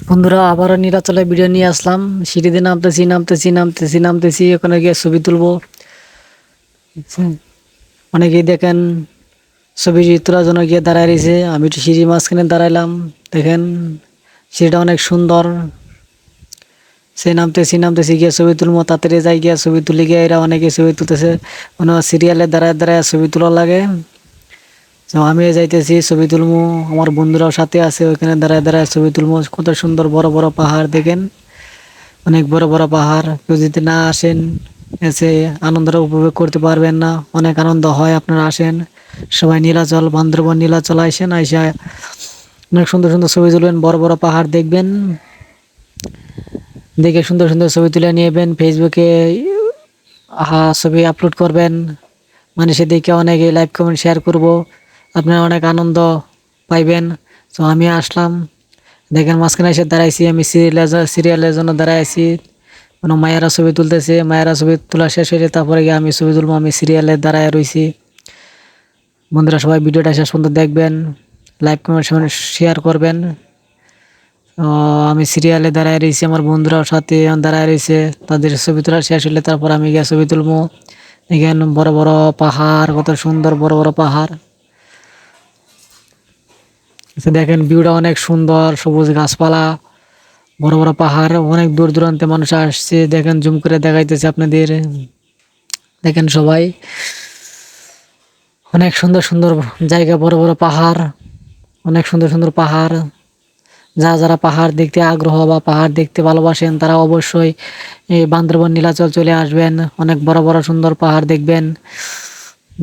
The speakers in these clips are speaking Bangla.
বন্ধুরা আবারও নীলাচলে ভিডিও নিয়ে আসলাম। সিঁড়িতে নামতেছি ওখানে গিয়ে ছবি তুলবো। অনেকেই দেখেন ছবি তোলার জন্য গিয়ে দাঁড়ায় রয়েছে, আমি একটু সিঁড়ির মাঝখানে দাঁড়াইলাম। দেখেন সিঁড়িটা অনেক সুন্দর। সে নামতেছি গিয়ে ছবি তুলবো, তাড়াতাড়ি যাই গিয়ে ছবি তুলে গিয়ে এরা অনেকে ছবি তুলতেছে, মানে সিরিয়ালে দাঁড়ায় দাঁড়ায় ছবি তোলা লাগে। তো আমি যাইতেছি ছবি তুলবো, আমার বন্ধুরাও সাথে আছে, ওইখানে দাঁড়ায় দাঁড়ায় ছবি তুলবো। কত সুন্দর বড় বড় পাহাড় দেখেন, অনেক বড় বড় পাহাড়। কেউ যদি না আসেন এসে আনন্দটা উপভোগ করতে পারবেন না। অনেক আনন্দ হয়, আপনারা আসেন সবাই নীলাচল, বান্দরবন নীলাচল আইসেন, আইসা অনেক সুন্দর সুন্দর ছবি তুলবেন, বড় বড় পাহাড় দেখবেন, দেখে সুন্দর সুন্দর ছবি তুলে নিয়েবেন। ফেসবুকে ছবি আপলোড করবেন, মানুষের দেখে অনেকে লাইক কমেন্ট শেয়ার করব, আপনারা অনেক আনন্দ পাইবেন। তো আমি আসলাম, দেখেন মাঝখানে এসে দাঁড়াইছি, আমি সিরিয়ালের জন্য দাঁড়াইছি। কোনো মায়েরা ছবি তুলতেছে, মায়েরা ছবি তোলা শেষ হয়েছে, তারপরে গিয়ে আমি ছবি তুলবো। আমি সিরিয়ালে দাঁড়ায় রয়েছি। বন্ধুরা সবাই ভিডিওটা শেষ পর্যন্ত দেখবেন, লাইক কমেন্ট শেয়ার করবেন। তো আমি সিরিয়ালে দাঁড়ায় রয়েছি, আমার বন্ধুরাও সাথে দাঁড়ায় রয়েছে, তাদের ছবি তোলা শেষ হলে তারপর আমি গিয়ে ছবি তুলবো। এখানে বড় বড় পাহাড়, কত সুন্দর বড় বড় পাহাড়। দেখেন ভিউটা অনেক সুন্দর, সবুজ গাছপালা, বড় বড় পাহাড়, অনেক দূর দূরান্তে মানুষ আসছে। দেখেন জুম করে দেখাইতেছে আপনাদের, দেখেন সবাই অনেক সুন্দর সুন্দর জায়গা, বড় বড় পাহাড়, অনেক সুন্দর সুন্দর পাহাড়। যারা পাহাড় দেখতে আগ্রহ বা পাহাড় দেখতে ভালোবাসেন তারা অবশ্যই এই বান্দরবন নীলাচল চলে আসবেন। অনেক বড় বড় সুন্দর পাহাড় দেখবেন,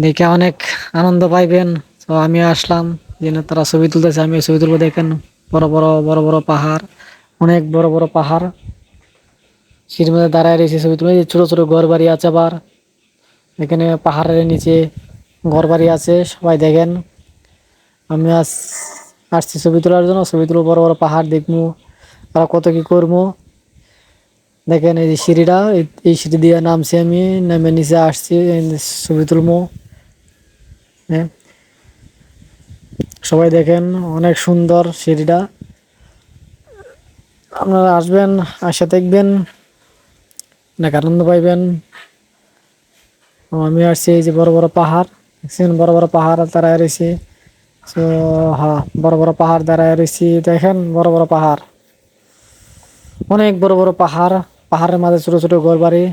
দেখে অনেক আনন্দ পাইবেন। তো আমি আসলাম, যেন তারা ছবি তুলতেছে, আমি ছবি তুলবো। দেখেন বড় বড় বড় বড় পাহাড়, অনেক বড় বড় পাহাড়। সিঁড়ির মধ্যে দাঁড়ায় রয়েছে ছবি তুলে। ছোট ছোট ঘর বাড়ি আছে, আবার এখানে পাহাড়ের নিচে ঘর বাড়ি আছে। সবাই দেখেন, আমি আসছি ছবি তোলার জন্য, ছবি তুলবো, বড় বড় পাহাড় দেখবো, আর কত কি করবো। দেখেন এই যে সিঁড়িটা, এই সিঁড়ি দিয়ে নামছি, আমি নেমে নিচে আসছি, ছবি তুলবো। হ্যাঁ, সবাই দেখেন অনেক সুন্দর সিঁড়িটা। আপনারা আসবেন, আসে দেখবেন, অনেক আনন্দ পাইবেন। আমি আসছি এই যে বড় বড় পাহাড় দেখছেন, বড় বড় পাহাড় দাঁড়ায় রয়েছে। তো হ্যাঁ, বড় বড় পাহাড় দাঁড়ায় রয়েছি, দেখেন বড় বড় পাহাড়, অনেক বড় বড় পাহাড়। পাহাড়ের মাঝে ছোট ছোট ঘর বাড়ি,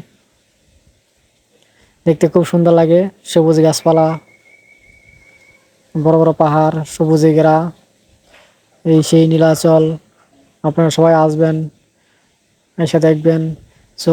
দেখতে খুব সুন্দর লাগে। সবুজ গাছপালা, বড় বড় পাহাড়, সবুজে ঘেরা, এই সেই নীলাচল। আপনারা সবাই আসবেন, এসে দেখবেন। সো